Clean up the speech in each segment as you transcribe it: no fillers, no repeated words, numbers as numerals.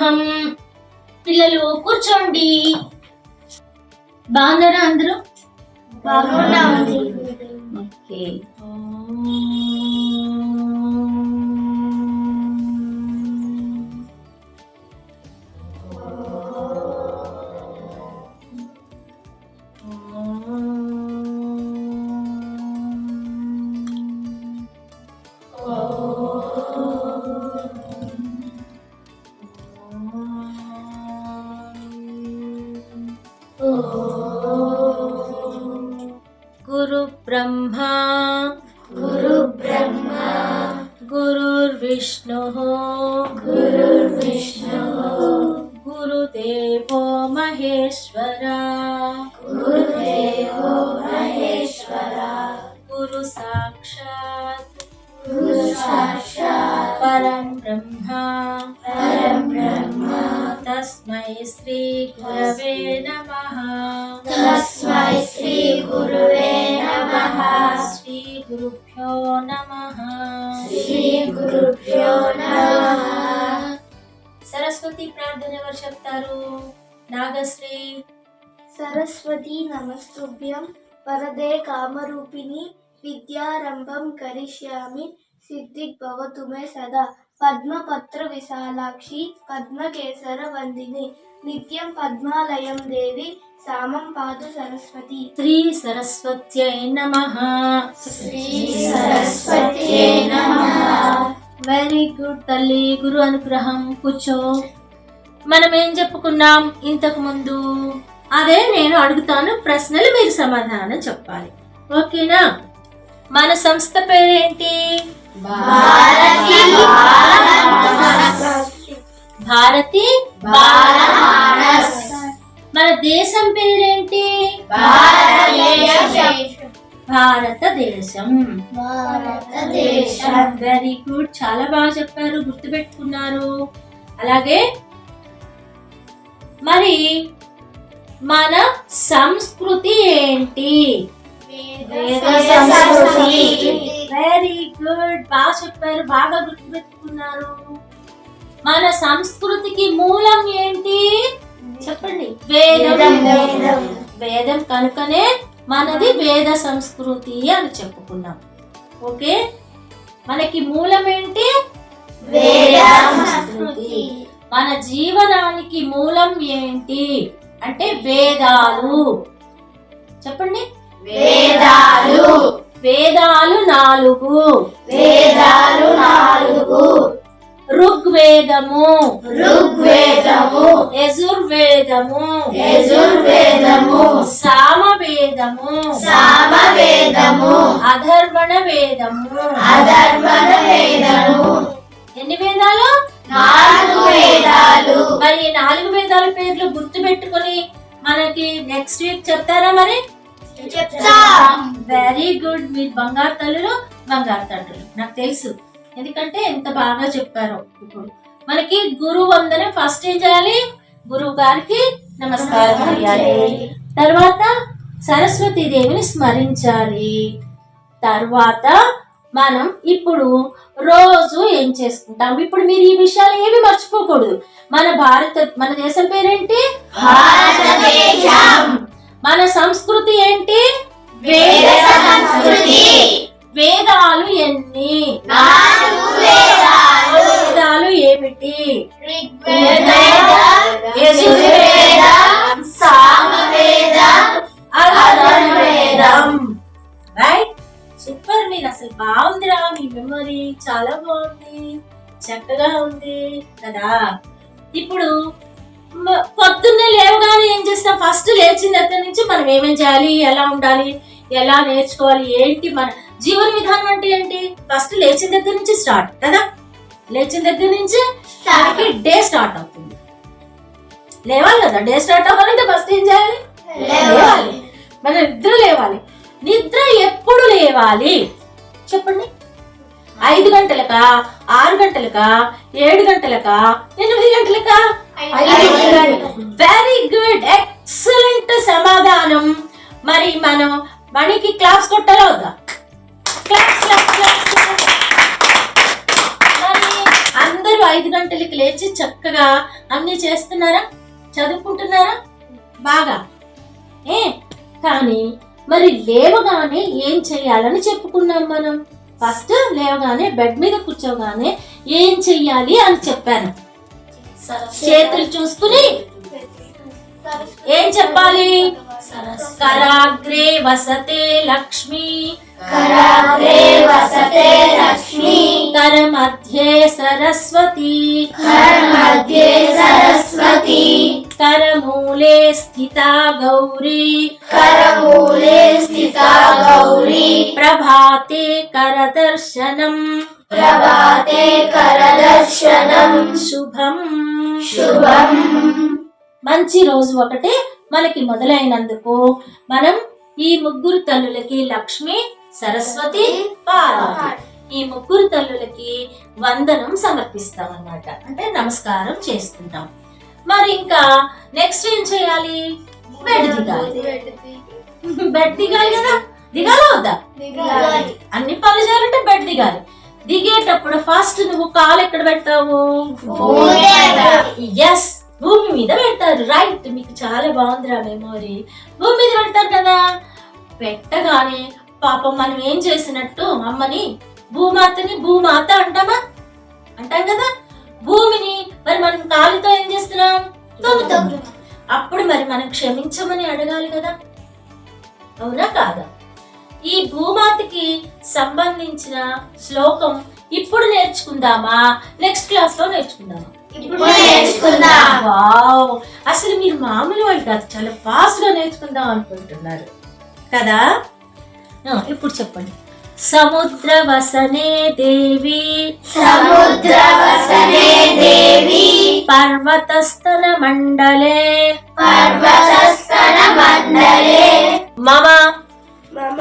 సమారూఢం. పిల్లలు కూర్చోండి. బాగున్నారా అందరూ? ఓకే. गुरु ब्रह्मा गुरुर्विष्णुः गुरुदेवो महेश्वरा गुरु साक्षात् परं ब्रह्मा तस्मै श्री गुरवे नमः. श्री गुरुभ्यो नमः. సరస్వతి ప్రార్థన ఎవరు చెప్తారు? నాగశ్రీ. సరస్వతి నమస్తుభ్యం వరదే కామరూపిణి విద్యారంభం కరిష్యామి సిద్ధిర్భవతు మే సదా పద్మపత్ర విశాలాక్షి పద్మకేసర వందిని నిత్యం పద్మాలయం దేవి సామం పాదు సరస్వతి. శ్రీ సరస్వత్యై నమః. వెరీ గుడ్ తల్లి. గురు అనుగ్రహం. కూర్చో. మనం ఏం చెప్పుకున్నాం ఇంతకు ముందు? అదే నేను అడుగుతాను ప్రశ్నలు, మీరు సమాధానం చెప్పాలి. ఓకేనా? మన సంస్థ పేరేంటి? భారతి. మన దేశం పేరేంటి? భారతదేశం. Very good. చాలా బాగా చెప్పారు, గుర్తుపెట్టుకున్నారు. అలాగే మరి మన సంస్కృతి ఏంటి? Very good. బాగా చెప్పారు, బాగా గుర్తుపెట్టుకున్నారు. మన సంస్కృతికి మూలం ఏంటి చెప్పండి? వేదం. వేదం కనుకనే మనది వేద సంస్కృతి అని చెప్పుకున్నాం. ఓకే. మనకి మూలం ఏంటి? వేద సంస్కృతి. మన జీవనానికి మూలం ఏంటి అంటే వేదాలు. చెప్పండి. వేదాలు 4. ఋగ్వేదము, యజుర్వేదము, సామవేదము, అధర్వణ వేదము. ఎన్ని వేదాలు? 4 వేదాలు. మరి 4 వేదాల పేర్లు గుర్తు పెట్టుకొని మనకి నెక్స్ట్ వీక్ చెప్తారా? మరి వెరీ గుడ్. మీరు బంగారు తల్లులు, బంగారు తండ్రులు, నాకు తెలుసు, ఎందుకంటే ఎంత బాగా చెప్పారో. ఇప్పుడు మనకి గురు వందనం. ఫస్ట్ ఏం చేయాలి? గురువు గారికి నమస్కారం చేయాలి. తర్వాత సరస్వతీ దేవిని స్మరించాలి. తర్వాత మనం ఇప్పుడు రోజు ఏం చేసుకుంటాం? ఇప్పుడు మీరు ఈ విషయాలు ఏమి మర్చిపోకూడదు. మన దేశం పేరేంటి? భారతదేశం. మన సంస్కృతి ఏంటి? వేద సంస్కృతి. వేదాలు ఎన్ని? 4 వేదాలు. వేదాలు ఏమిటి? ఋగ్వేదం, యజుర్వేదం, సామవేదం, అథర్వవేదం. రైట్. సూపర్. మీరు అసలు బాగుందిరా, మీ మెమరీ చాలా బాగుంది, చక్కగా ఉంది కదా. ఇప్పుడు పొద్దున్నే లేవగానే ఏం చేస్తాం? ఫస్ట్ లేచిన దగ్గర నుంచి మనం ఏమేం చేయాలి, ఎలా ఉండాలి, ఎలా నేర్చుకోవాలి, ఏంటి మన జీవన విధానం అంటే ఏంటి? ఫస్ట్ లేచిన దగ్గర నుంచి స్టార్ట్ కదా. లేచిన దగ్గర నుంచి డే స్టార్ట్ అవుతుంది. లేవాలి కదా, డే స్టార్ట్ అవ్వాలంటే ఫస్ట్ ఏం చేయాలి? లేవాలి. మన నిద్ర లేవాలి. నిద్ర ఎప్పుడు లేవాలి చెప్పండి? 5 గంటలకా, 6 గంటలకా, 7 గంటలకా, 8 గంటలకా? 5 గంటలు. Very good. ఎక్సలెంట్ సమాధానం. మరి మనం మణికి క్లాప్స్ కొట్టాలా వద్దా? క్లాప్స్. మరి అందరూ అందరూ 5 గంటలకి లేచి చక్కగా అన్ని చేస్తున్నారా, చదువుకుంటున్నారా బాగా? కానీ మరి లేవగానే ఏం చెయ్యాలని చెప్పుకున్నాం మనం. ఫస్ట్ లేవగానే బెడ్ మీద కూర్చోగానే ఏం చెయ్యాలి అని చెప్పాను. చేతులు చూసుకుని ఏం చెప్పాలి? కరాగ్రే వసతే లక్ష్మి, కరాగ్రే వసతే లక్ష్మి, కరమధ్యే సరస్వతి, కరమధ్యే సరస్వతి, కరమూలే స్థితా గౌరీ, కరమూలే స్థితా గౌరీ, ప్రభాతే కరదర్శనం, ప్రభాతే కరదర్శనం, శుభం శుభం. మంచి రోజు ఒకటి మనకి మొదలైనందుకు మనం ఈ ముగ్గురు తల్లులకి లక్ష్మి, సరస్వతి, పార్వతి ఈ ముగ్గురు తల్లులకి వందనం సమర్పిస్తాం అన్నమాట. అంటే నమస్కారం చేసుకుంటాం. మరి ఇంకా నెక్స్ట్ ఏం చేయాలి? బెడ్ దిగాలి. బెడ్ దిగాలి కదా, దిగాలా వద్దా? అన్ని పనులు చేయాలంటే బెడ్ దిగాలి. దిగేటప్పుడు ఫస్ట్ నువ్వు కాలు ఎక్కడ పెడతావు? ఎస్, భూమి మీద పెడతారు. రైట్, మీకు చాలా బాగుందిరా మెమోరీ. భూమి మీద పెడతారు కదా. పెట్టగానే పాపం మనం ఏం చేసినట్టు అమ్మని భూమాతని భూమాత అంటామా? అంటాం కదా. భూమిని మరి మనం కాలుతో ఏం చేస్తున్నాం? తొక్కుతాం. అప్పుడు మరి మనం క్షమించమని అడగాలి కదా, అవునా కాదా? ఈ భూమాతకి సంబంధించిన శ్లోకం ఇప్పుడు నేర్చుకుందామా, నెక్స్ట్ క్లాస్ లో నేర్చుకుందామా? వావ్, అసలు మీరు మామూలు వాళ్ళు కాదు, చాలా ఫాస్ట్ గా నేర్చుకుందాం అనుకుంటున్నారు కదా. ఇప్పుడు చెప్పండి. సముద్ర వసనే దేవి, సముద్ర వసనే దేవి, పర్వతస్థల మండలే, పర్వతస్థల మండలే, మమ మమ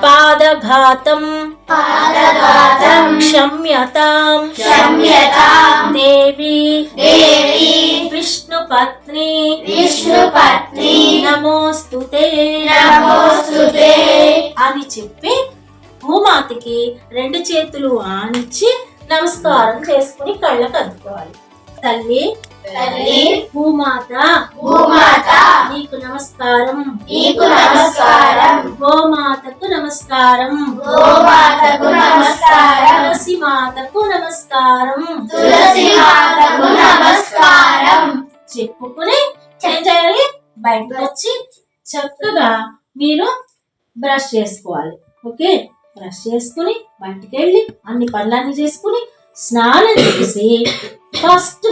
పాదఘాతం, పాదఘాతం, క్షమ్యతాం, క్షమ్యతాం, దేవి దేవి, విష్ణుపత్ని, విష్ణుపత్ని, నమోస్తుతే, నమోస్తుతే అని చెప్పి భూమాతకి 2 చేతులు ఆనిచ్చి నమస్కారం చేసుకుని కళ్ళకు అద్దుకోవాలి. తల్లి, తల్లి, భూమాత, భూమాత, నీకు నమస్కారం, నీకు నమస్కారం, గోమాతకు నమస్కారం, గోమాతకు నమస్కారం, తులసి మాతకు నమస్కారం, తులసి మాతకు నమస్కారం చెప్పుకుని ఏం చేయాలి? బయటకు వచ్చి చక్కగా మీరు బ్రష్ చేసుకోవాలి. ఓకే, బ్రష్ చేసుకుని బయటికి వెళ్ళి అన్ని పనులన్నీ చేసుకుని స్నానం చేసి ఫస్ట్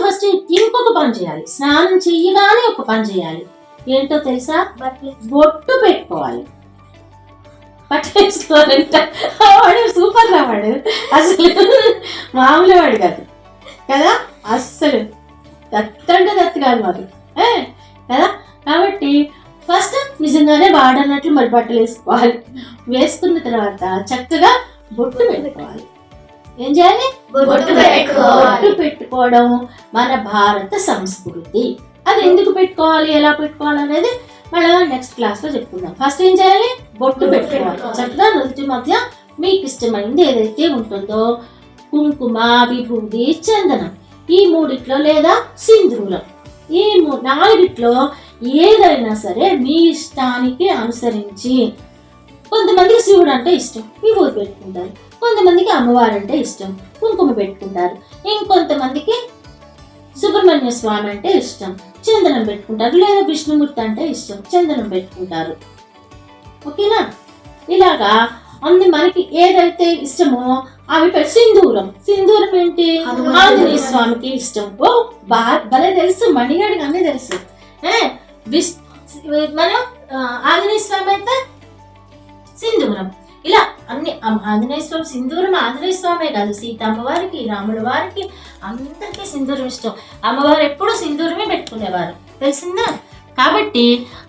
ఇంకొక పని చేయాలి. స్నానం చెయ్యగానే ఒక పని చేయాలి. ఏంటో తెలుసా? బొట్టు పెట్టుకోవాలి. పట్టేసుకోవాలంట. వాడు సూపర్ రా, వాడు అసలు మామూలు వాడు కాదు కదా, అస్సలు దత్తంటే దత్తు కాదు మరి కదా. కాబట్టి ఫస్ట్ నిజంగానే వాడన్నట్లు మరి బట్టలు వేసుకోవాలి. వేసుకున్న తర్వాత చక్కగా బొట్టు పెట్టుకోవాలి. ఏం చేయాలి? బొట్టు పెట్టుకోవాలి. బొట్టు పెట్టుకోవడం మన భారత సంస్కృతి. అది ఎందుకు పెట్టుకోవాలి, ఎలా పెట్టుకోవాలి అనేది మళ్ళీ నెక్స్ట్ క్లాస్ లో చెప్పుకుందాం. ఫస్ట్ ఏం చేయాలి? బొట్టు పెట్టుకోవాలి. చక్కగా నుదుటి మధ్య మీకు ఇష్టమైంది ఏదైతే ఉంటుందో కుంకుమ, విభూది, చందనం ఈ 3 లేదా సింధూరం ఈ 4 ఏదైనా సరే మీ ఇష్టానికి అనుసరించి. కొంతమందికి శివుడు అంటే ఇష్టం, విభూతి పెట్టుకుంటారు. కొంతమందికి అమ్మవారు అంటే ఇష్టం, కుంకుమ పెట్టుకుంటారు. ఇంకొంతమందికి సుబ్రహ్మణ్య స్వామి అంటే ఇష్టం, చందనం పెట్టుకుంటారు. లేదా విష్ణుమూర్తి అంటే ఇష్టం, చందనం పెట్టుకుంటారు. ఓకేనా? ఇలాగా అన్ని మనకి ఏదైతే ఇష్టమో అవి సింధూరం. సింధూరం ఏంటి? ఆంజనేయ స్వామికి ఇష్టం. ఓ భలే తెలుసు, మణిగాడికి అన్నీ తెలుసు. మనం ఆంజనేయ స్వామి అయితే సింధూరం. ఇలా అన్ని ఆంజనేయ స్వామి సింధూరం. ఆంజనేయ స్వామి కాదు, సీత అమ్మవారికి, రాముల వారికి అందరికీ సింధూరం ఇష్టం. అమ్మవారు ఎప్పుడు సింధూరమే పెట్టుకునేవారు, తెలిసిందా? కాబట్టి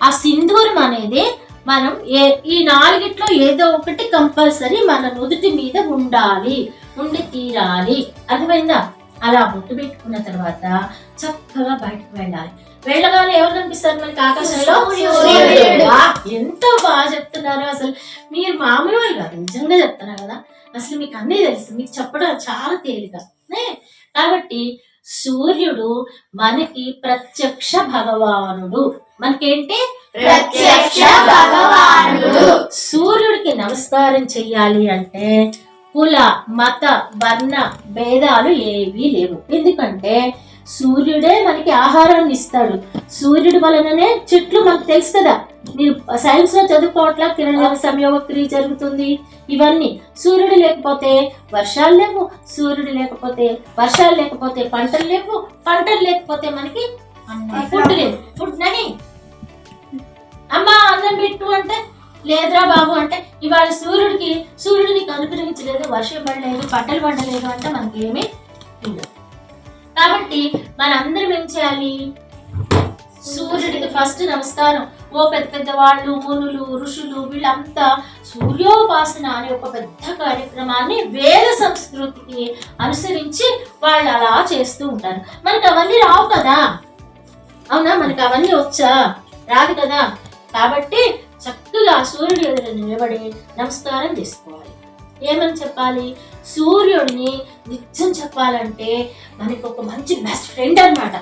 ఆ సింధూరం అనేది మనం ఈ 4 ఏదో ఒకటి కంపల్సరీ మన నుదుటి మీద ఉండాలి, ఉండి తీరాలి. అర్థమైందా? అలా బొట్టు పెట్టుకున్న తర్వాత చక్కగా బయటకు వెళ్ళాలి. వెళ్ళగానే ఎవరు కనిపిస్తారు మనకి ఆకాశంలో? ఎంతో బాగా చెప్తున్నారు. అసలు మీరు మామూలు వాళ్ళు కాదు, నిజంగా చెప్తున్నారు కదా. అసలు మీకు అన్నీ తెలుసు, మీకు చెప్పడం చాలా తేలిక. కాబట్టి సూర్యుడు మనకి ప్రత్యక్ష భగవానుడు. మనకేంటి? ప్రత్యక్ష భగవానుడు. సూర్యుడికి నమస్కారం చెయ్యాలి అంటే కుల మత వర్ణ భేదాలు ఏవీ లేవు. ఎందుకంటే సూర్యుడే మనకి ఆహారాన్ని ఇస్తాడు. సూర్యుడి వలననే చెట్లు మనకు తెలుసు కదా, మీరు సైన్స్ లో చదువుకోవట్లా కిరణ సంయోగ క్రియ జరుగుతుంది. ఇవన్నీ సూర్యుడు లేకపోతే వర్షాలు లేవు, సూర్యుడు లేకపోతే వర్షాలు లేకపోతే పంటలు లేవు, పంటలు లేకపోతే మనకి ఫుడ్ లేదు. ఫుడ్ నని అమ్మ అన్నం పెట్టు అంటే లేదురా బాబు అంటే ఇవాళ సూర్యుడిని అనుగ్రహించలేదు, వర్షం పడలేదు, పంటలు పండలేదు అంటే మనకి ఏమీ ఉండదు. కాబట్టి మనందరం ఏం చేయాలి? సూర్యుడికి ఫస్ట్ నమస్కారం. ఓ పెద్ద పెద్ద వాళ్ళు, మునులు, ఋషులు వీళ్ళంతా సూర్యోపాసన అనే ఒక పెద్ద కార్యక్రమాన్ని వేద సంస్కృతికి అనుసరించి వాళ్ళు అలా చేస్తూ ఉంటారు. మనకి అవన్నీ రావు కదా, అవునా? మనకి అవన్నీ వచ్చా? రాదు కదా. కాబట్టి చక్కగా సూర్యుడి ఎదురు నిలబడి నమస్కారం చేసుకోవాలి. ఏమని చెప్పాలి? సూర్యుడిని నిత్యం చెప్పాలంటే మనకి ఒక మంచి బెస్ట్ ఫ్రెండ్ అన్నమాట.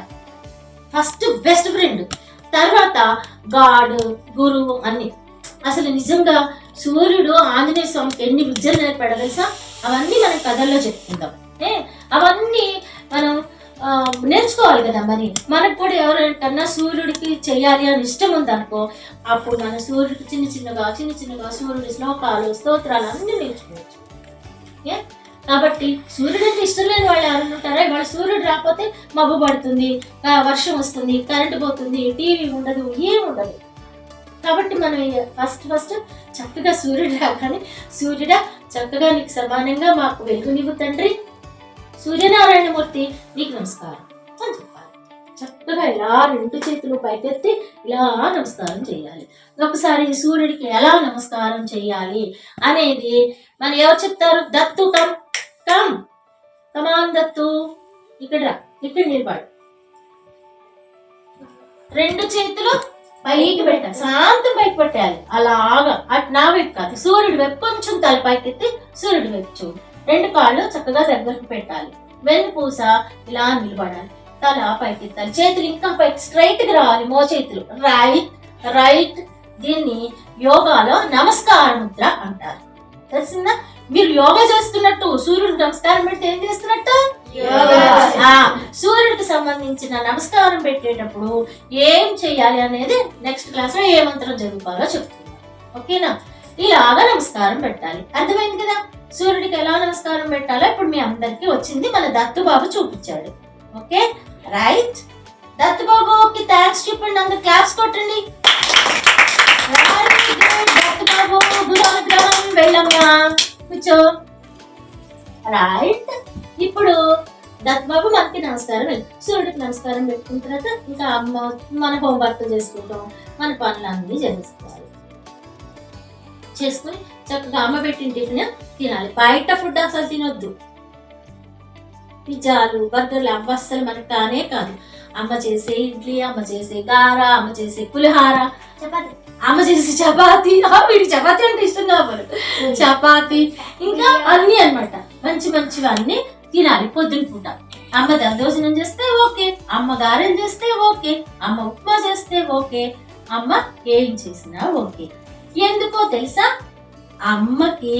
ఫస్ట్ బెస్ట్ ఫ్రెండ్, తర్వాత గాడ్, గురువు అన్ని. అసలు నిజంగా సూర్యుడు ఆంజనేయ స్వామికి ఎన్ని విద్యలు నేర్పాడో తెలుసా? అవన్నీ మనం కథల్లో చెప్పుకుంటాం. అవన్నీ మనం నేర్చుకోవాలి కదా. మరి మనకు కూడా ఎవరికన్నా సూర్యుడికి చెయ్యాలి అని ఇష్టం ఉందనుకో, అప్పుడు మన సూర్యుడికి చిన్న చిన్నగా సూర్యుడి శ్లోకాలు, స్తోత్రాలు అన్ని నేర్చుకోవచ్చు. కాబట్టి సూర్యుడు అంటే ఇష్టం లేని వాళ్ళు ఎవరు ఉంటారా? ఇవాళ సూర్యుడు రాకపోతే మబ్బు పడుతుంది, వర్షం వస్తుంది, కరెంటు పోతుంది, టీవీ ఉండదు, ఏముండదు. కాబట్టి మనం ఫస్ట్ చక్కగా సూర్యుడు రాగానే సూర్యుడా చక్కగా నీకు సమానంగా మాకు వెలుగునివ్వు తండ్రి, సూర్యనారాయణమూర్తి నీకు నమస్కారం అని చెప్పాలి. చక్కగా ఇలా 2 చేతులు పైకెత్తి ఇలా నమస్కారం చేయాలి. ఒకసారి సూర్యుడికి ఎలా నమస్కారం చేయాలి అనేది మనం ఎవరు చెప్తారు? దత్తు కమాన్ దత్తు, ఇక్కడ నిలబడు. 2 చేతులు పైకి పెట్టాలి, శాంతం పైకి పెట్టాలి. అలాగా అటు నా వైపు కాదు, సూర్యుడి వైపు కొంచెం తల పైకెత్తి సూర్యుడి వైపు చూడు. 2 కాళ్ళు చక్కగా దగ్గరకు పెట్టాలి. వెన్నుపూస ఇలా నిలబడాలి, తల పైకెత్తాలి, చేతులు ఇంకా పైకి స్ట్రైట్ గా రావాలి. మో చేతులు రైట్. దీన్ని యోగాలో నమస్కార ముద్ర అంటారు. తెలిసిందా? మీరు యోగా చేస్తున్నట్టు సూర్యుడికి నమస్కారం పెడితే ఏం చేస్తున్నట్టు? సూర్యుడికి సంబంధించిన నమస్కారం పెట్టేటప్పుడు ఏం చేయాలి అనేది నెక్స్ట్ క్లాస్ లో ఏ మంత్రం చదువుకోవాలో చెప్తున్నాను. ఓకేనా? ఇలాగా నమస్కారం పెట్టాలి. అర్థమైంది కదా? సూర్యుడికి ఎలా నమస్కారం పెట్టాలో ఇప్పుడు మీ అందరికి వచ్చింది. మన దత్తుబాబు చూపించాడు. Okay right. దత్తుబాబుకి థ్యాంక్స్ చెప్పండి, అందరు క్లాప్స్ కొట్టండి. దత్తుబాబు గురుగ్రహం వెళ్ళమ్మా, కూర్చో. రైట్. ఇప్పుడు దత్తుబాబు మనకి నమస్కారం, సూర్యుడికి నమస్కారం పెట్టుకున్న తర్వాత ఇంకా మన హోంవర్క్ చేసుకుంటాం, మన పనులన్నీ చేసుకోవాలి. చేసుకుని చక్కగా అమ్మ పెట్టిన టిఫిన్ తినాలి. బయట ఫుడ్ అసలు తినొద్దు. పిజ్జాలు, బర్గర్లు అమ్మ అస్సలు మనకు కానే కాదు. అమ్మ చేసే ఇడ్లీ, అమ్మ చేసే గార, అమ్మ చేసే పులిహార, అమ్మ చేసే చపాతి. వీడి చపాతి అంటే ఇష్టం కాబట్టి చపాతి, ఇంకా అన్ని అన్నమాట. మంచివన్నీ తినాలి పొద్దున పూట. అమ్మ దద్దోజనం చేస్తే ఓకే, అమ్మ గారెలు చేస్తే ఓకే, అమ్మ ఉప్మా చేస్తే ఓకే, అమ్మ ఏం చేసినా ఓకే. ఎందుకో తెలుసా? అమ్మకి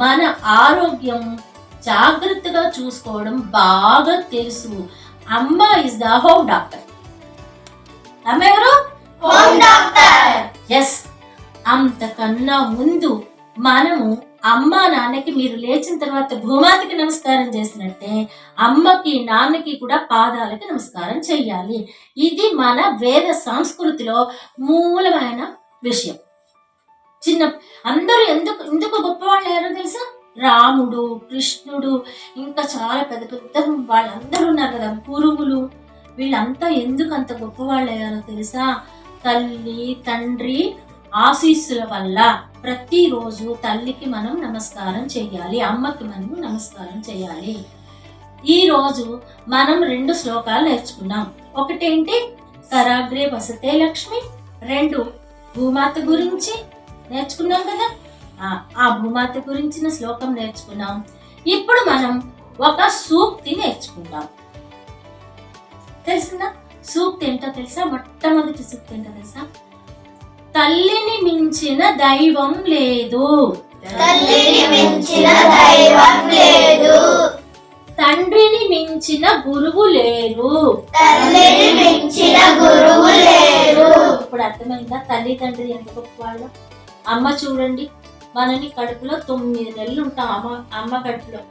మన ఆరోగ్యం జాగ్రత్తగా చూసుకోవడం బాగా తెలుసు. అమ్మ ఇస్ ద హోమ్ డాక్టర్. అమ్మ ఎవరు? Home doctor. ఎస్. అంతకన్నా ముందు మనము అమ్మ నాన్నకి మీరు లేచిన తర్వాత భూమాతకి నమస్కారం చేసినట్టే అమ్మకి నాన్నకి కూడా పాదాలకి నమస్కారం చెయ్యాలి. ఇది మన వేద సంస్కృతిలో మూలమైన విషయం. అందరూ ఎందుకు గొప్పవాళ్ళు ఎవరో తెలుసా? రాముడు, కృష్ణుడు, ఇంకా చాలా పెద్ద వాళ్ళందరూ ఉన్నారు కదా, గురువులు, వీళ్ళంతా ఎందుకు అంత గొప్పవాళ్ళు అయ్యారో తెలుసా? తల్లి తండ్రి ఆశీస్సుల వల్ల. ప్రతిరోజు తల్లికి మనం నమస్కారం చెయ్యాలి, అమ్మకి మనం నమస్కారం చెయ్యాలి. ఈ రోజు మనం 2 శ్లోకాలు నేర్చుకున్నాం. ఒకటేంటి? కరాగ్రే వసతే లక్ష్మి. 2 భూమాత గురించి నేర్చుకున్నాం కదా. ఆ భూమాత గురించిన శ్లోకం నేర్చుకున్నాం. ఇప్పుడు మనం ఒక సూక్తి నేర్చుకుందాం. తెలిసిందా? సూక్తి ఏంటో తెలుసా? మొట్టమొదటి సూక్తి ఏంటో తెలుసా? తల్లిని మించిన దైవం లేదు, తల్లిని మించిన దైవం లేదు, తండ్రిని మించిన గురువు లేరు, తల్లిని మించిన గురువు లేరు. ఇప్పుడు అర్థమైందా? తల్లి తండ్రి ఎంత గొప్ప వాళ్ళు. అమ్మ చూడండి, మనని కడుపులో 9 నెలలు ఉంటాం. అమ్మ కడుపులో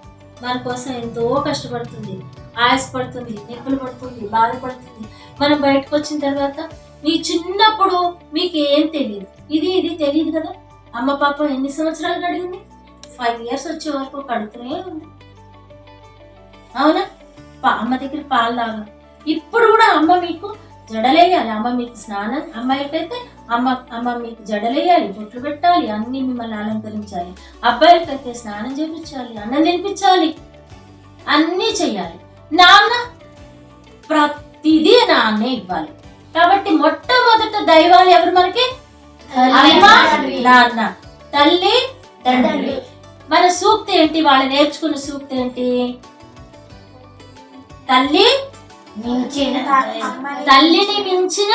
మన కోసం ఎంతో కష్టపడుతుంది, ఆయాసపడుతుంది, నొప్పులు పడుతుంది, బాధపడుతుంది. మనం బయటకు వచ్చిన తర్వాత మీ చిన్నప్పుడు మీకు ఏం తెలియదు, ఇది తెలియదు కదా. అమ్మ పాప ఎన్ని సంవత్సరాలు గడిగింది? 5 years వచ్చే వరకు కడుపుతూనే ఉంది. అవునా? అమ్మ దగ్గర పాలు తాగం. ఇప్పుడు కూడా అమ్మ మీకు జడలేయాలి, అమ్మ మీకు స్నానం, అమ్మాయికైతే అమ్మ మీకు జడలేయాలి, బొట్లు పెట్టాలి, అన్ని మిమ్మల్ని అలంకరించాలి. అబ్బాయిలకైతే స్నానం చేయించాలి, అన్నం తినిపించాలి, అన్నీ చెయ్యాలి. నాన్న ప్రతిదీ నాన్నే ఇవ్వాలి. కాబట్టి మొట్టమొదట దైవాలు ఎవరు మనకి? అమ్మ, నాన్న, తల్లి, తండ్రి. మన సూక్తి ఏంటి? వాళ్ళు నేర్చుకున్న సూక్తి ఏంటి? తల్లిని మించిన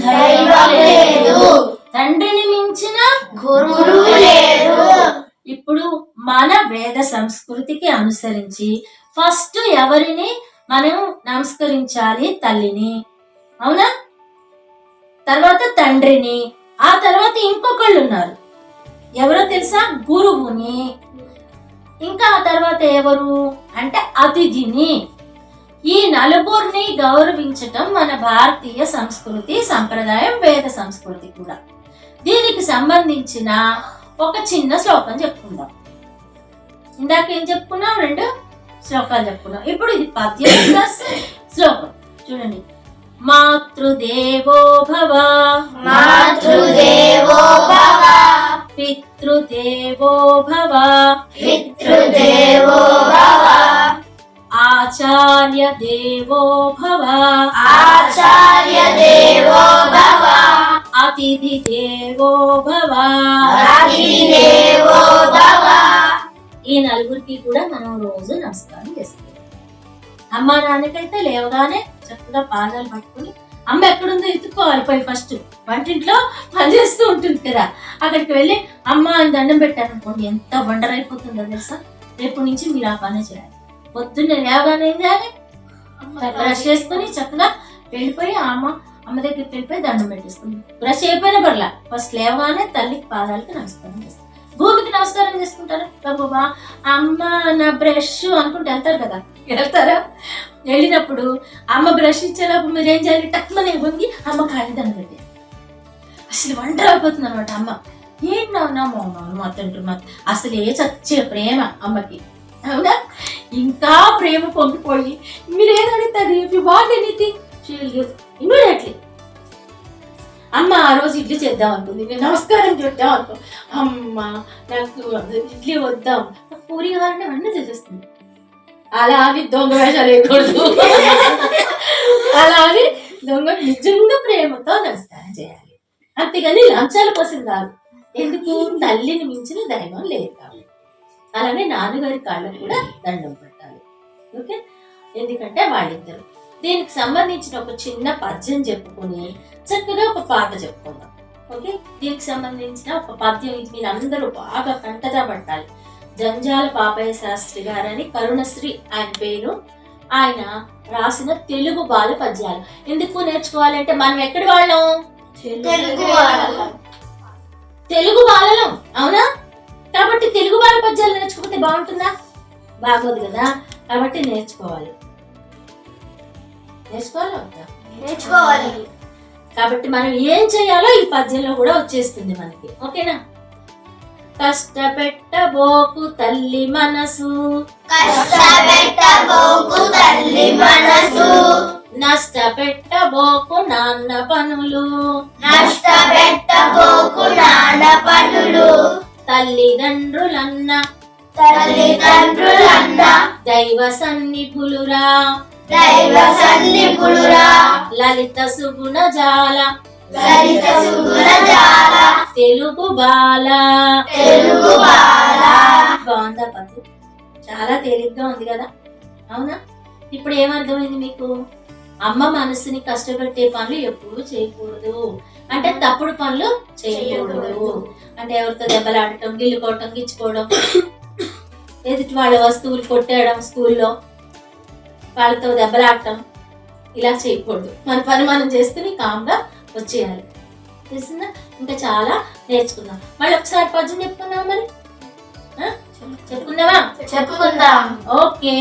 దైవం లేదు, తండ్రిని మించిన గురువు లేరు. ఇప్పుడు మన వేద సంస్కృతికి అనుసరించి ఫస్ట్ ఎవరిని మనం నమస్కరించాలి? తల్లిని, అవునా? తర్వాత తండ్రిని, ఆ తర్వాత ఇంకొకళ్ళు ఉన్నారు. ఎవరో తెలుసా? గురువుని. ఇంకా ఆ తర్వాత ఎవరు అంటే అతిథిని. ఈ నలుగురిని గౌరవించటం మన భారతీయ సంస్కృతి సంప్రదాయం, వేద సంస్కృతి కూడా. దీనికి సంబంధించిన ఒక చిన్న శ్లోకం చెప్పుకుందాం. ఇందాక ఏం చెప్పుకున్నాం? 2 శ్లోకాలు చెప్పుకున్నాం. ఇప్పుడు ఇది పద్యం ప్లస్ శ్లోకం. చూడండి. మాతృదేవో భవ, మాతృదేవో భవ, పితృదేవో భవ, పితృదేవో భవ, ఆచార్య దేవో భవ, ఆచార్య దేవో భవ, అతిథి దేవో భవ, అతిథి దేవో భవ. ఈ నలుగురికి కూడా మనం రోజు నమస్కారం చేస్తాం. అమ్మ నాన్నకైతే లేవగానే చక్కగా పాదాలు పట్టుకుని అమ్మ ఎక్కడుందో ఎత్తుకోవాలి. పోయి ఫస్ట్ వంటింట్లో పనిచేస్తూ ఉంటుంది కదా, అక్కడికి వెళ్ళి అమ్మ అని దండం పెట్టాను అనుకోండి, ఎంత వండరైపోతుందో తెలుసా. రేపు నుంచి మీరు ఆ పని చేయాలి. పొద్దున్నే లేవగానే ఏం చేయాలి? బ్రష్ చేసుకుని చక్కగా వెళ్ళిపోయి అమ్మ దగ్గరికి వెళ్ళిపోయి దండం పెట్టేసుకుంది. బ్రష్ అయిపోయినా పర్లా, ఫస్ట్ లేవగానే తల్లికి పాదాలకి నమస్కారం చేస్తాం. భూమికి నమస్కారం చేసుకుంటారా? బాబా అమ్మ నా బ్రష్ అనుకుంటే వెళ్తారు కదా, వెళ్తారా? వెళ్ళినప్పుడు అమ్మ బ్రష్ ఇచ్చేటప్పుడు మీరు ఏం చేయాలి? టక్మని వంగి అమ్మ కాలి దండం పెట్టారు. అసలు వంట అయిపోతుంది అనమాట. అమ్మ ఏంటన్నా మౌనం అతంటున్నా, అసలు ఏ చచ్చే ప్రేమ అమ్మకి, అవునా? ఇంకా ప్రేమ పొంగిపోయి మీరు ఏదడుగుతారు? If you want anything she will give immediately. అమ్మ ఆ రోజు ఇడ్లీ చేద్దాం అనుకుంది, నేను నమస్కారం చేద్దాం అనుకో, అమ్మ నాకు ఇడ్లీ వద్దాం, నాకు పూరి కావాలంటే అన్నీ చేసేస్తుంది. అలా అని దొంగ వేషాలు వేయకూడదు. అలా అని దొంగ నిజంగా ప్రేమతో నమస్కారం చేయాలి, అంతేగాని లంచాల కోసం కాదు. ఎందుకు? తల్లిని మించిన దైవం లేదు కాబట్టి. అలానే నాన్నగారి కాళ్ళకు కూడా దండం పెట్టాలి. ఓకే, ఎందుకంటే వాళ్ళిద్దరు. దీనికి సంబంధించిన ఒక చిన్న పద్యం చెప్పుకొని చక్కగా ఒక పాట చెప్పుకుందాం. ఓకే, దీనికి సంబంధించిన ఒక పద్యం ఇది మీరు అందరూ బాగా కంటగా పట్టాలి. జంజాల పాపయ్య శాస్త్రి గారని, కరుణశ్రీ ఆయన పేరు. ఆయన రాసిన తెలుగు బాల పద్యాలు. ఎందుకు నేర్చుకోవాలంటే మనం ఎక్కడి వాళ్ళం? తెలుగు బాలలం, అవునా? కాబట్టి తెలుగు బాల పద్యాలు నేర్చుకోకపోతే బాగుంటుందా? బాగోదు కదా. కాబట్టి నేర్చుకోవాలి. నేర్చుకోవాలి. కాబట్టి మనం ఏం చేయాలో ఈ పద్యంలో కూడా వచ్చేస్తుంది మనకి. ఓకేనా? కష్టపెట్టబోకు తల్లి మనసు, కష్టపెట్టబోకు తల్లి మనసు, నష్టపెట్టబోకు నాన్న పనులు, నష్టపెట్టబోకు నాన్న పనులు, తల్లిదండ్రులన్న దైవ సన్నిపులురా, దైవ సన్నిపులురా, లలిత సుగుణ జాల, లలిత సుగుణ జాల, తెలుగు బాల, తెలుగు బాల. బాగుందా పద్యం? చాలా తేలిగ్గా ఉంది కదా. అవునా? ఇప్పుడు ఏమర్థమైంది మీకు? అమ్మ మనసుని కష్టపెట్టే పనులు ఎప్పుడు చేయకూడదు, అంటే తప్పుడు పనులు చేయకూడదు. అంటే ఎవరితో దెబ్బలాడటం, గిల్లుకోవటం, గిచ్చుకోవడం, ఎదుటి వాళ్ళ వస్తువులు కొట్టేయడం, స్కూల్లో వాళ్ళతో దెబ్బలాడటం, ఇలా చేయకూడదు. మన పని మనం చేసుకుని కామ్గా వచ్చేయాలి. తెలిసిందా? ఇంకా చాలా నేర్చుకుందాం. మళ్ళీ ఒకసారి పద్యం చెప్పుకుందాం. మరి చెప్పుకుందామా? చెప్పుకుందాం. ఓకే,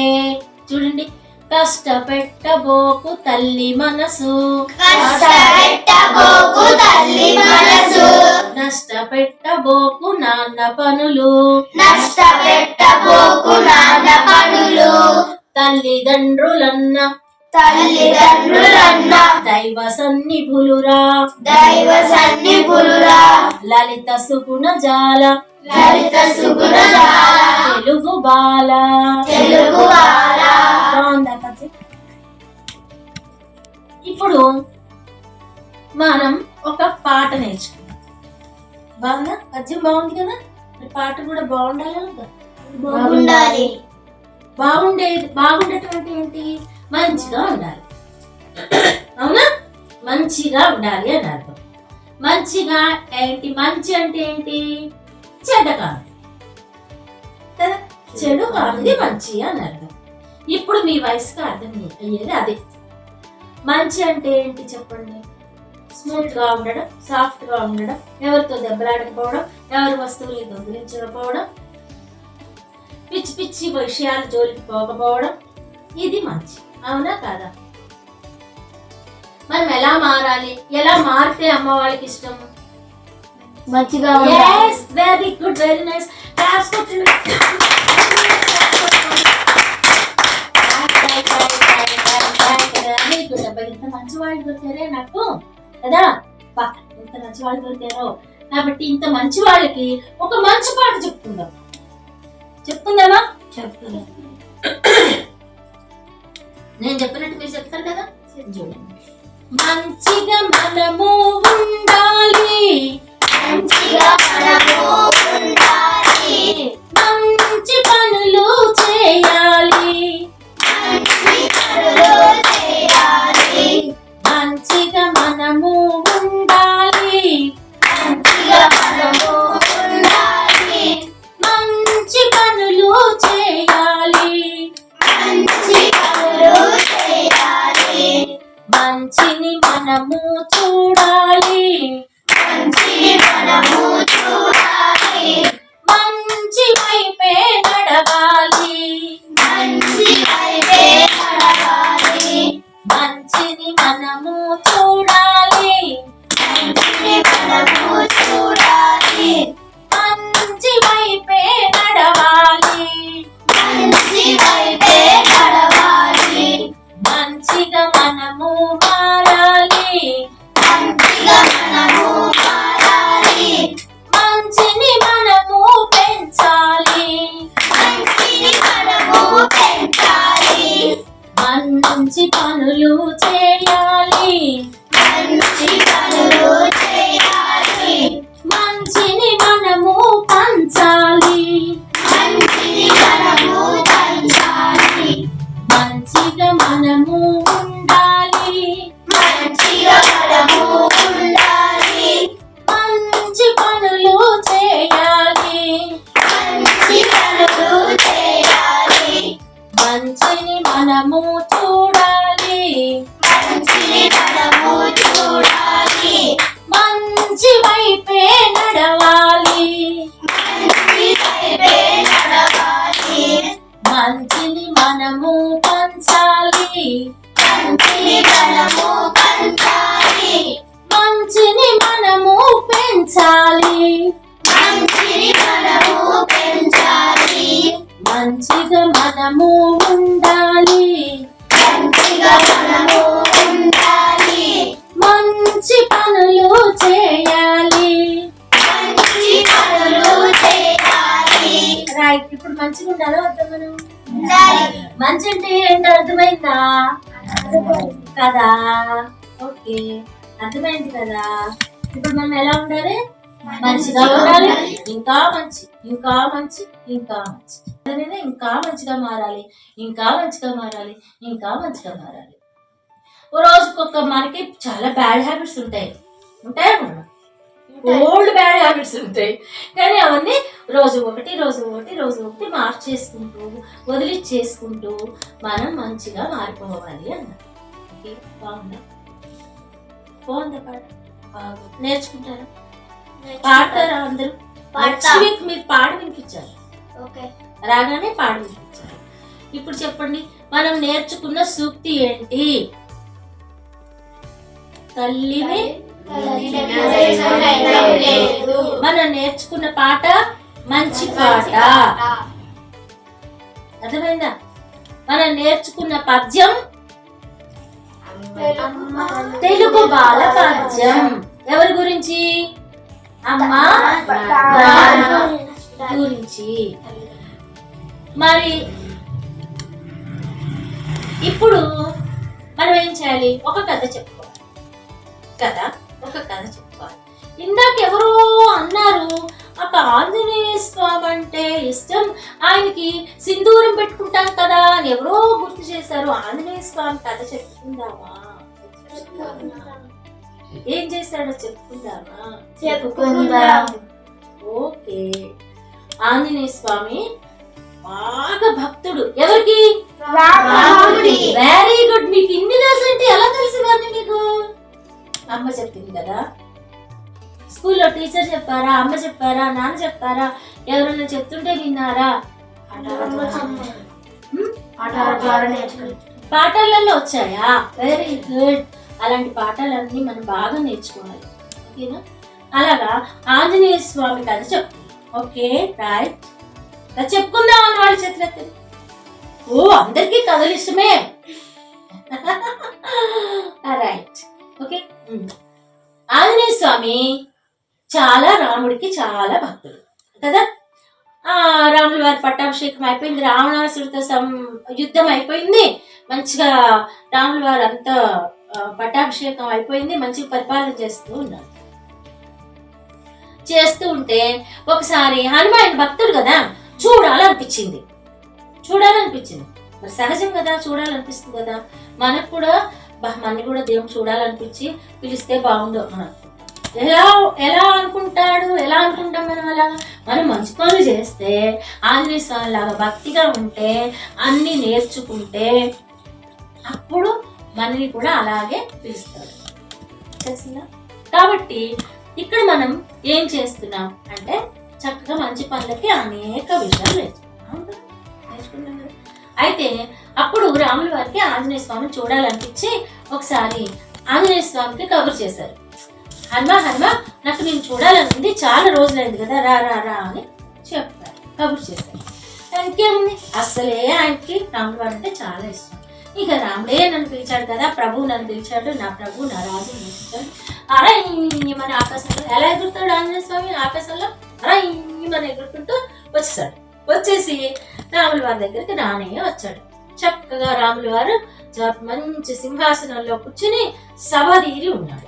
చూడండి. కష్టపెట్టబోకు తల్లి మనసు, కష్టపెట్టబోకు తల్లి మనసు, నష్టపెట్టబోకు నాన్న పనులు, నష్టపెట్టబోకు నాన్న పనులు, తల్లిదండ్రులన్న తల్లిదండ్రులన్న దైవ సన్నిధులురా, దైవ సన్నిధులురా, లలిత సుగుణ జాల లలిత సుగుణ జాల, తెలుగు బాల. తెలుగు బాల. బాగుందా పద్యం? ఇప్పుడు మనం ఒక పాట నేర్చుకుందాం. బాగుందా? పద్యం బాగుంది కదా? మరి పాట కూడా బాగుండాలి కదా? బాగుండాలి. బాగుండటం అంటే ఏంటి? మంచిగా ఉండాలి. అవునా? మంచిగా ఉండాలి అని అర్థం. మంచిగా ఏంటి? మంచి అంటే ఏంటి? చెడ్డ కాదు కదా, చెడు కానిది మంచి అని అర్థం. ఇప్పుడు మీ వయసుకు అర్థం అయ్యేది అదే. మంచి అంటే ఏంటి చెప్పండి? స్మూత్ గా ఉండడం, సాఫ్ట్ గా ఉండడం, ఎవరితో దెబ్బలాడకపోవడం, ఎవరి వస్తువులు దొంగిలించకపోవడం, పిచ్చి పిచ్చి విషయాలు జోలికి పోకపోవడం, ఇది మంచి. అవునా కాదా? మనం ఎలా మారాలి? ఎలా మారితే అమ్మ వాళ్ళకి ఇష్టం? మంచిగా yes, very good, very nice. Claps కొట్టండి. Very good అబ్బాయి. ఇంత మంచి వాళ్ళు దొరికారే నాకు కదా, ఇంత మంచి వాళ్ళు దొరికారో. కాబట్టి ఇంత మంచి వాళ్ళకి ఒక మంచి పాట చెప్పుకుందామా? చెప్పుకుందాం. నేను చెప్పినట్టు మీరు చెప్తారు కదా, చూడండి. మంచిగా మనము ఉండాలి, మంచిగా మనము ఉండాలి, మంచి పనులు చేయాలి, మంచి పనులు చేయాలి, మంచిగా మనము ఉండాలి, మంచిగా మనము ఉండాలి, మంచి పనులు చేయాలి, మంచి పనులు చేయాలి, మంచిని మనము చూడాలి, మంచిని మనము చూడాలి, మంచి వైపే నడవాలి, మంచి వైపే నడవాలి, మంచిని మనము చూడాలి, మంచిని మనము చూడాలి, మంచి వైపే నడవాలి, మంచి వైపే నడవాలి, మంచిగా మనము మారాలి, మంచిగా మనము మారాలి, మంచిని మనము పెంచాలి, మంచిని మనము పెంచాలి, మంచి పనులు చేయాలి, మంచి పనులు చేయాలి, మంచిని మనము పంచాలి, మంచిని మనము పంచాలి, మంచిగా మనము ఉండాలి, మంచిగా మనము ఉండాలి, మంచి పనులు చేయాలి, మంచి పనులు చేయాలి, మంచిని మనము చూడాలి, మంచిని మనము చూడాలి, మంచి వైపే నడవాలి, మంచి వైపే నడవాలి, మంచిని మనము పంచాలి, మంచిని మనము పంచాలి, మంచిని మనము పెంచాలి, మంచిని మనము పెంచాలి, మంచిగా మనము ఉండాలి, మంచిగా మనము ఉండాలి, మంచి పనులు చేయాలి. మంచి పనులు చేయాలి. రైట్. ఇప్పుడు మంచిగా ఉండాలో అర్థం మనం ఉండాలి. మంచి అంటే ఏంటో అర్థమైందా కదా? ఓకే, అర్థమైంది కదా. ఇప్పుడు మనం ఎలా ఉండాలి? మంచిగా ఉండాలి, ఇంకా మంచి ఇంకా మంచి ఇంకా మంచి అనేది ఇంకా మంచిగా మారాలి, ఇంకా మంచిగా మారాలి, ఇంకా మంచిగా మారాలి. ఓ రోజుకొక మనకి చాలా బ్యాడ్ హ్యాబిట్స్ ఉంటాయి ఓల్డ్ బ్యాడ్ హ్యాబిట్స్ ఉంటాయి. కానీ అవన్నీ రోజు ఒకటి మార్చేసుకుంటూ వదిలిచ్చేసుకుంటూ మనం మంచిగా మారిపోవాలి అన్నారు. బాగుందా? బాగుందా పాట? నేర్చుకుంటారా? పాడతారా అందరూ? మీరు పాట వినిపించారు, రాగానే పాట వినిపించారు. ఇప్పుడు చెప్పండి, మనం నేర్చుకున్న సూక్తి ఏంటి? తల్లిని మనం నేర్చుకున్న పాట మంచి పాట. అర్థమైందా? మనం నేర్చుకున్న పద్యం తెలుగు బాల పద్యం. ఎవరి గురించి? అమ్మ గురించి. మరి ఇప్పుడు మనం ఏం చేయాలి? ఒక కథ చెప్పుకోవాలి. ఒక కథ చెప్పుకోవాలి. ఇందాక ఎవరో అన్నారు, ఆంజనేయ స్వామి అంటే ఇష్టం, ఆయనకి సింధూరం పెట్టుకుంటాం కదా అని ఎవరో గుర్తు చేశారు. ఆంజనేయ స్వామి కథ చెప్పుకుందామా? ఏం చేశాడో చెప్పుకుందామా? ఓకే. ఆంజనేయ స్వామి బాగా భక్తుడు. ఎవరికి? Very good. మీకు ఇన్ని తెలుసు అంటే ఎలా తెలుసు? కానీ మీకు అమ్మ చెప్పింది కదా. స్కూల్లో టీచర్ చెప్పారా? అమ్మ చెప్పారా? నాన్న చెప్పారా? ఎవరైనా చెప్తుంటే విన్నారా? పాఠాలలో వచ్చాయా? Very good. అలాంటి పాఠాలన్నీ మనం బాగా నేర్చుకోవాలి. ఓకేనా? అలాగా ఆంజనేయ స్వామి కథ చెప్పు. Okay right. చెప్పుకుందాం అని వాళ్ళ చేతులెత్తి. ఓ, అందరికీ కథలు ఇష్టమే. రైట్. ఓకే. ఆంజనేయ స్వామి రాముడికి చాలా భక్తుడు కదా. రాముల వారి పట్టాభిషేకం అయిపోయింది, రావణాసుడితో యుద్ధం అయిపోయింది, మంచిగా రాముల వారు అంతా పట్టాభిషేకం అయిపోయింది, మంచిగా పరిపాలన చేస్తూ ఉంటే ఒకసారి హనుమాన్ భక్తుడు కదా, చూడాలనిపించింది. మరి సహజం కదా, చూడాలనిపిస్తుంది కదా. మనకు కూడా దేవుడు చూడాలనిపించి పిలిస్తే బాగుండు అని ఎలా అనుకుంటాం మనం? అలా మనం మంచి పనులు చేస్తే, ఆంజనేయ స్వామి లాగా భక్తిగా ఉంటే, అన్ని నేర్చుకుంటే అప్పుడు మనని కూడా అలాగే పిలుస్తాడు. తెలిసిందా? కాబట్టి ఇక్కడ మనం ఏం చేస్తున్నాం అంటే చక్కగా మంచి పనులకి అనేక విషయాలు నేర్చుకున్నాం. అయితే అప్పుడు రాముల వారికి ఆంజనేయ స్వామిని చూడాలనిపించి ఒకసారి ఆంజనేయ స్వామికి కబురు చేశారు. హనుమ నాకు నేను చూడాలనుకుంది, చాలా రోజులైంది కదా, రా అని చెప్పారు. కబురు చేశారు. ఇంకేముంది, అసలే ఆయనకి రాముల వారు అంటే చాలా ఇష్టం. ఇక రాముడే నన్ను పిలిచాడు కదా, ప్రభువు నన్ను పిలిచాడు, నా ప్రభు నా రాజు పిలిచాడు. మన ఆకాశంలో ఎలా ఎగురుతాడు ఆంజనేయ స్వామి? ఆకాశంలో మన ఎగురుకుంటూ వచ్చేసి రాముల వారి దగ్గరికి రానే వచ్చాడు. చక్కగా రాముల వారు మంచి సింహాసనంలో కూర్చుని సభ తీరి ఉన్నాడు.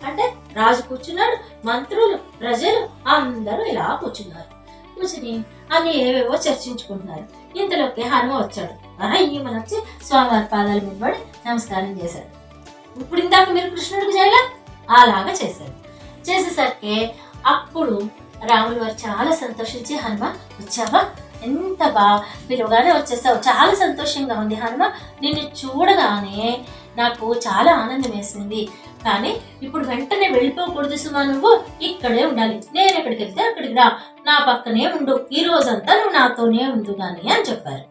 అంటే రాజు కూర్చున్నాడు, మంత్రులు, ప్రజలు అందరూ ఇలా కూర్చున్నారు. కూర్చుని అన్ని ఏవేవో చర్చించుకుంటున్నారు. ఇంతలోకి హనుమ వచ్చాడు. ఈమెను వచ్చి స్వామివారి పాదాల మీద పడి నమస్కారం చేశాడు. ఇప్పుడు ఇందాక మీరు కృష్ణుడికి చేయలే, అలాగా చేశాడు. చేసేసరికి అప్పుడు రాముల వారు చాలా సంతోషించి, హనుమ వచ్చావా, ఎంత పిలువగానే వచ్చేసావు, చాలా సంతోషంగా ఉంది హనుమ, నిన్ను చూడగానే నాకు చాలా ఆనందం వేసింది. కానీ ఇప్పుడు వెంటనే వెళ్ళిపోకూడదు సుమా, నువ్వు ఇక్కడే ఉండాలి. నేను ఎక్కడికి వెళ్తే అక్కడికి రా, నా పక్కనే ఉండు, ఈ రోజంతా నువ్వు నాతోనే ఉండు కానీ అని చెప్పారు.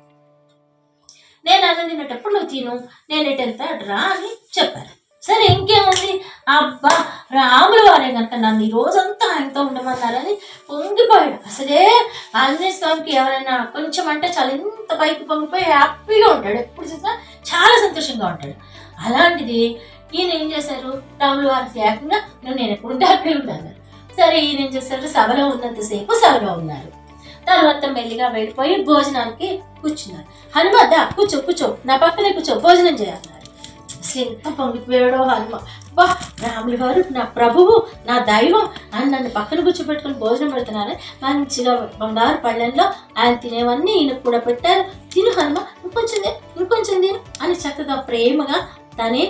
నేను అన్నం తినేటప్పుడు నువ్వు తిను, నేను ఎటు వెళ్తా అటు రా అని చెప్పారు. సరే ఇంకేముంది, అబ్బా రాముల వారే కనుక నన్ను ఈ రోజంతా ఆయనతో ఉండమన్నారని పొంగిపోయాడు. అసలే ఆంజనేయ స్వామికి ఎవరైనా కొంచెం అంటే చాలా ఎంత పైకి పొంగిపోయి హ్యాపీగా ఉంటాడు, ఎప్పుడు చూసినా చాలా సంతోషంగా ఉంటాడు. అలాంటిది ఈయన ఏం చేశారు, రాముల వారికి ఏకంగా నేను ఎప్పుడుంటే అక్కడే ఉంటాను. సరే ఈయన ఏం చేశారు, సభలో ఉన్నంతసేపు సభలో ఉన్నారు. తర్వాత మెల్లిగా వెళ్ళిపోయి భోజనానికి కూర్చున్నారు. హనుమ కూర్చో నా పక్కనే కూర్చో, భోజనం చేయాలన్నారు. అసలు ఎంత పొంగిపోయాడో హనుమ. బా రాములు వారు నా ప్రభువు, నా దైవం అని నన్ను పక్కన కూర్చోబెట్టుకుని భోజనం పెడుతున్నారు. మంచిగా బంగారు పళ్ళెంలో ఆయన తినేవన్నీ ఈయనకు కూడా పెట్టారు. తిను హనుమ, ఇంకొంచెం తిను అని చక్కగా ప్రేమగా తనే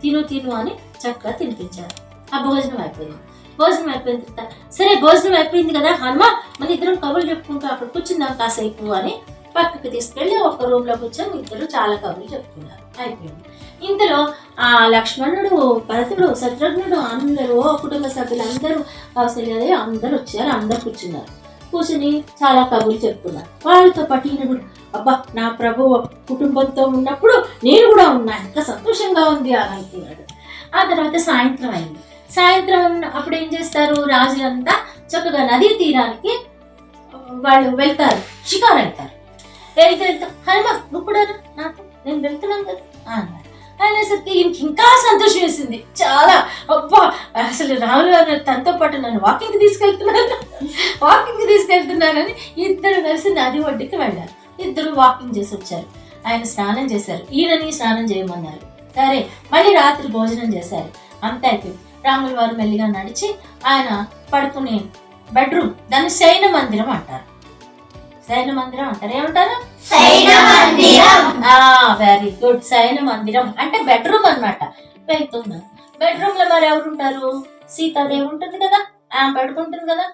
తిను అని చక్కగా తినిపించారు. ఆ భోజనం అయిపోయింది. భోజనం అయిపోయిన తర్వాత సరే భోజనం అయిపోయింది కదా హనుమ, మన ఇద్దరం కబుర్లు చెప్పుకుంటూ అక్కడ కూర్చుందాం కాసేపు అని పక్కకి తీసుకెళ్ళి ఒక రూమ్ లో కూర్చొని ఇద్దరు చాలా కబుర్లు చెప్పుకున్నారు. అయిపోయింది. ఇంతలో ఆ లక్ష్మణుడు, భరతుడు, శత్రుఘ్నుడు అందరూ కుటుంబ సభ్యులందరూ కౌశల్యాదేవి అందరూ వచ్చారు. అందరు కూర్చున్నారు. కూర్చుని చాలా కబుర్లు చెప్పుకున్నారు. వాళ్ళతో పాటు ఈయన కూడా అబ్బా నా ప్రభు కుటుంబంతో ఉన్నప్పుడు నేను కూడా ఉన్నా, ఎంత సంతోషంగా ఉంది అని అనుకున్నాడు. ఆ తర్వాత సాయంత్రం అయింది. సాయంత్రం అప్పుడు ఏం చేస్తారు, రాజులంతా చక్కగా నదీ తీరానికి వాళ్ళు వెళ్తారు, షికారు వెళ్తారు. వెళ్తా హనుమ నువ్వు కూడా నాకు, నేను వెళ్తున్నాను కదా అన్నాడు. అనేసరికి ఈయనకి ఇంకా సంతోషం వేసింది చాలా. అబ్బా అసలు రాములు గారు తనతో పాటు నన్ను వాకింగ్కి తీసుకెళ్తున్నారని ఇద్దరు కలిసి నది ఒడ్డుకి వెళ్ళారు. ఇద్దరు వాకింగ్ చేసి వచ్చారు. ఆయన స్నానం చేశారు, ఈయనని స్నానం చేయమన్నారు. సరే మళ్ళీ రాత్రి భోజనం చేశారు. అంతే అయిపోయింది. రాముల వారు మెల్లిగా నడిచి ఆయన పడుకునే బెడ్రూమ్, దాన్ని శయన మందిరం అంటారు. శయన మందిరం అంటారు. ఏమంటారు? Very good. శయన మందిరం అంటే బెడ్రూమ్ అన్నమాట. వెళ్తున్నారు. బెడ్రూమ్ లో మరి ఎవరుంటారు? సీతాదేవి ఉంటుంది కదా, ఆమె పడుకుంటుంది కదా.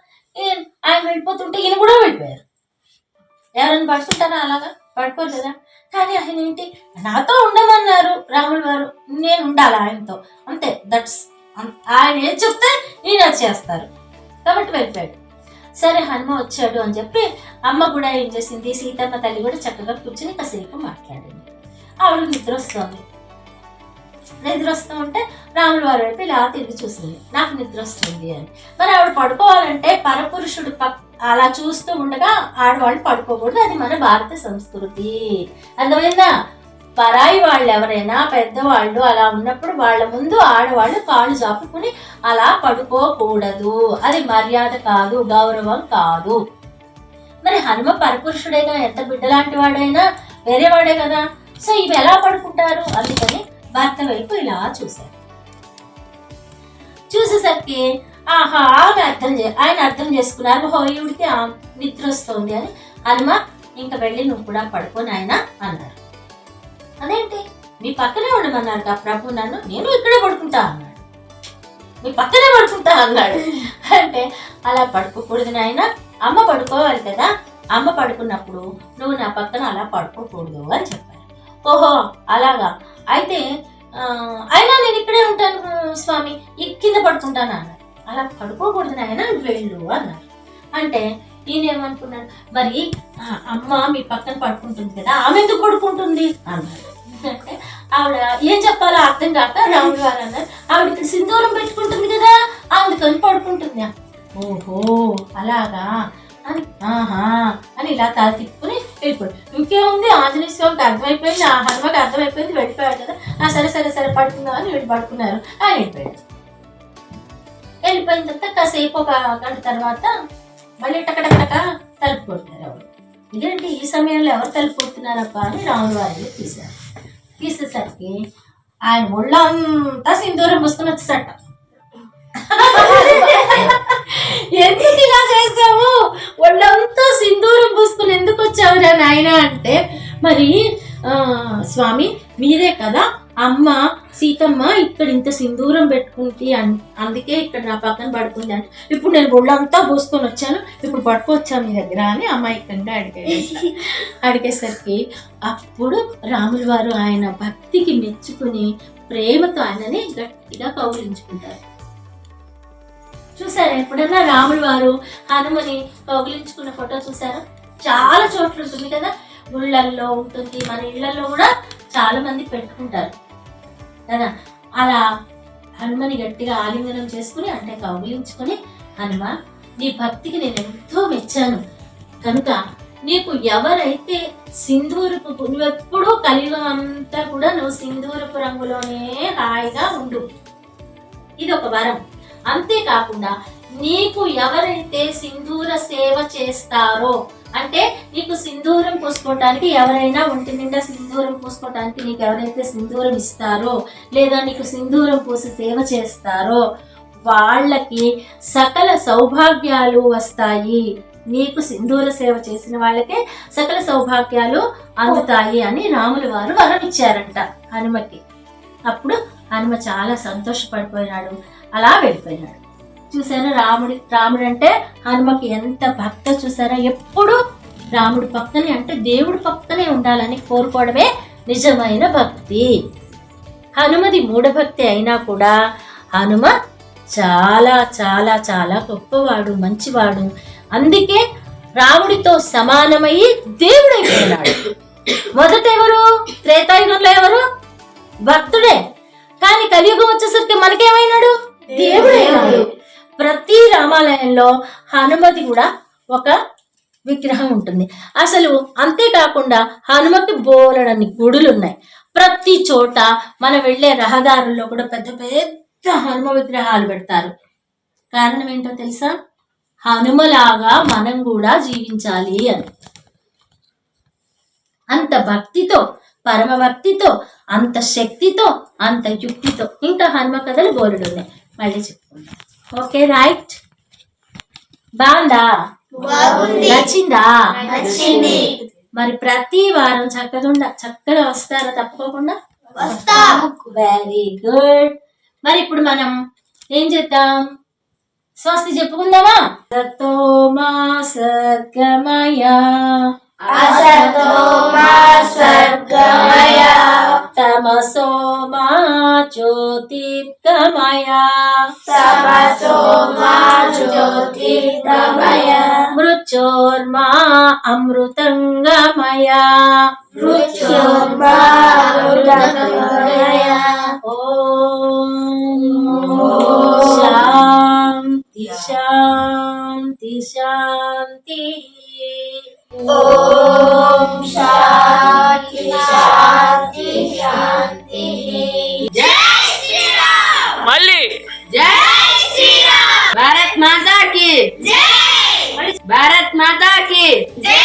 ఆయన వెళ్ళిపోతుంటే ఈయన కూడా వెళ్ళిపోయారు. ఎవరైనా పడుకుంటారా? అలాగా పడుకోరు కదా. కానీ ఆయన ఏంటి, నాతో ఉండమన్నారు రాముల వారు, నేను ఉండాలి ఆయనతో, అంతే. దట్స్ ఆయన ఏం చెప్తే నేను అది చేస్తారు కాబట్టి వెళ్ళిపోయాడు. సరే హనుమ వచ్చాడు అని చెప్పి అమ్మ కూడా ఏం చేసింది, సీతమ్మ తల్లి కూడా చక్కగా కూర్చుని కాసేపు మాట్లాడింది. ఆవిడ నిద్ర వస్తూ ఉంటే రాముల వారు వైపు ఇలా తిరిగి చూసింది, నాకు నిద్ర వస్తుంది అని. మరి ఆవిడ పడుకోవాలంటే పరపురుషుడు అలా చూస్తూ ఉండగా ఆడవాళ్ళు పడుకోకూడదు, అది మన భారత సంస్కృతి. అర్థమైందా? పరాయి వాళ్ళు ఎవరైనా పెద్దవాళ్ళు అలా ఉన్నప్పుడు వాళ్ళ ముందు ఆడవాళ్ళు కాళ్ళు చాపుకుని అలా పడుకోకూడదు, అది మర్యాద కాదు, గౌరవం కాదు. మరి హనుమ పరపురుషుడేగా, ఎంత బిడ్డలాంటి వాడైనా వేరే వాడే కదా. సో ఇవి ఎలా పడుకుంటారు? అందుకని భర్త వైపు ఇలా చూసేసరికి ఆహా ఆయన అర్థం చేసుకున్నారు, ఈవిడికి నిద్ర వస్తుంది అని. హనుమ ఇంకా వెళ్ళి నువ్వు కూడా పడుకోని ఆయన అన్నారు. అదేంటి మీ పక్కనే ఉండమన్నారు కదా ప్రభు నన్ను, నేను ఇక్కడే పడుకుంటా అన్నాడు. మీ పక్కనే పడుకుంటా అన్నాడు. అంటే అలా పడుకోకూడదు నాయన, అమ్మ పడుకోవాలి కదా, అమ్మ పడుకున్నప్పుడు నువ్వు నా పక్కన అలా పడుకోకూడదు అని చెప్పారు. ఓహో అలాగా, అయితే అయినా నేను ఇక్కడే ఉంటాను స్వామి, కింద పడుకుంటాను అన్నాడు. అలా పడుకోకూడదు నాయన, వెళ్ళు అన్నారు. అంటే ఈయన ఏమనుకున్నాడు, మరి అమ్మ మీ పక్కన పడుకుంటుంది కదా, ఆమె ఎందుకు పడుకుంటుంది అన్నాడు. అంటే ఆవిడ ఏం చెప్పాలో అర్థం కాక రాముడు గారు అన్నారు, ఆవిడ ఇక్కడ సింధూరం పెట్టుకుంటుంది కదా, ఆవిడకొని పడుకుంటుంది. ఓహో అలాగా అని అని ఇలా తల తిప్పుకుని వెళ్ళిపోయాడు. ఇంకేముంది, ఆంజనేయ స్వామికి అర్థమైపోయింది, ఆ హనుమకి అర్థమైపోయింది, వెళ్ళిపోయాడు కదా. సరే పడుకుందాం అని వీళ్ళు పడుకున్నారు. ఆయన వెళ్ళిపోయిన తర్వాత కాసేపు ఒక గంట తర్వాత మళ్ళీ టకటక తలుపు కొడుతున్నారు. ఎవరు ఇదేంటి ఈ సమయంలో ఎవరు తలుపు కొడుతున్నారప్ప అని రాముల వారిని తీసేసరికి ఆయన ఒళ్ళంతా సింధూరం పూసుకుని వచ్చేసట. ఎందుకు ఇలా చేసావు, ఒళ్ళంతా సింధూరం పూసుకుని ఎందుకు వచ్చావురా నాయన అంటే, మరి స్వామి మీరే కదా అమ్మ సీతమ్మ ఇక్కడ ఇంత సింధూరం పెట్టుకుంటే అందుకే ఇక్కడ నా పక్కన పడుకుంది అంటే, ఇప్పుడు నేను ఒళ్ళంతా పూసుకొని వచ్చాను, ఇప్పుడు పడుకోవచ్చా మీ దగ్గర అని అమాయకంగా అడిగేసరికి అప్పుడు రాముల వారు ఆయన భక్తికి మెచ్చుకుని ప్రేమతో ఆయనని గట్టిగా కౌగిలించుకుంటారు. చూసారా ఎప్పుడన్నా రాముల వారు హనుమని కౌగిలించుకున్న ఫోటో చూసారా? చాలా చోట్ల ఉంటుంది కదా, ఊళ్ళల్లో ఉంటుంది, మన ఇళ్లలో కూడా చాలా మంది పెట్టుకుంటారు కదా. అలా హనుమని గట్టిగా ఆలింగనం చేసుకుని అంటే కౌగిలించుకుని, హనుమ నీ భక్తికి నేను ఎంతో మెచ్చాను కనుక నీకు ఎవరైతే సింధూరపు, నువ్వెప్పుడూ కలియుగం అంతా కూడా నువ్వు సింధూరపు రంగులోనే హాయిగా ఉండు, ఇది ఒక వరం. అంతేకాకుండా నీకు ఎవరైతే సింధూర సేవ చేస్తారో అంటే నీకు సింధూరం పూసుకోవటానికి ఎవరైనా ఒంటి నిండా సింధూరం పూసుకోవటానికి నీకు ఎవరైతే సింధూరం ఇస్తారో లేదా నీకు సింధూరం పూసి సేవ చేస్తారో వాళ్ళకి సకల సౌభాగ్యాలు వస్తాయి. నీకు సింధూర సేవ చేసిన వాళ్ళకే సకల సౌభాగ్యాలు అందుతాయి అని రాముల వారు వరం ఇచ్చారంట హనుమకి. అప్పుడు హనుమ చాలా సంతోషపడిపోయినాడు, అలా వెళ్ళిపోయినాడు. చూసారా రాముడు అంటే హనుమకి ఎంత భక్త చూసారా. ఎప్పుడు రాముడి పక్కనే అంటే దేవుడి పక్కనే ఉండాలని కోరుకోవడమే నిజమైన భక్తి. హనుమది మూఢభక్తి అయినా కూడా హనుమ చాలా చాలా చాలా గొప్పవాడు, మంచివాడు. అందుకే రాముడితో సమానమయ్యి దేవుడైపోయినాడు. మొదట ఎవరు? త్రేతాయుగంలో ఎవరు? భక్తుడే. కానీ కలియుగం వచ్చేసరికి మనకేమైనాడు? దేవుడైనాడు. ప్రతి రామాలయంలో హనుమతి కూడా ఒక విగ్రహం ఉంటుంది. అసలు అంతేకాకుండా హనుమకి బోలెడన్ని గుడులు ఉన్నాయి. ప్రతి చోట మనం వెళ్ళే రహదారుల్లో కూడా పెద్ద పెద్ద హనుమ విగ్రహాలు పెడతారు. కారణం ఏంటో తెలుసా? హనుమలాగా మనం కూడా జీవించాలి అని. అంత భక్తితో, పరమ భక్తితో, అంత శక్తితో, అంత యుక్తితో. ఇంకా హనుమ కథలు బోలెడు ఉన్నాయి, మళ్ళీ చెప్పుకుందాం. Okay, right. బాగుందా? నచ్చిందా? నచ్చింది. మరి ప్రతి వారం చక్కగా వస్తారా? తప్పకుండా వస్తాం. Very good. మరి ఇప్పుడు మనం ఏం చేద్దాం? స్వస్తి చెప్పుకుందామా? సతో మా సద్గమయ అసతో మా సద్గమయ తమసో మా జ్యోతిర్గమయ తమసో మా జ్యోతిర్గమయ మృత్యోర్మా అమృతంగమయ మృత్యోర్మా అమృతంగమయ. ఓం శాంతి శాంతి శాంతి. ఓం శాంతి శాంతి శాంతి. జై శ్రీరామ్. మళ్ళీ జై శ్రీరామ్. భారత్ మాతా కి జై. భారత్ మాతా కి జై.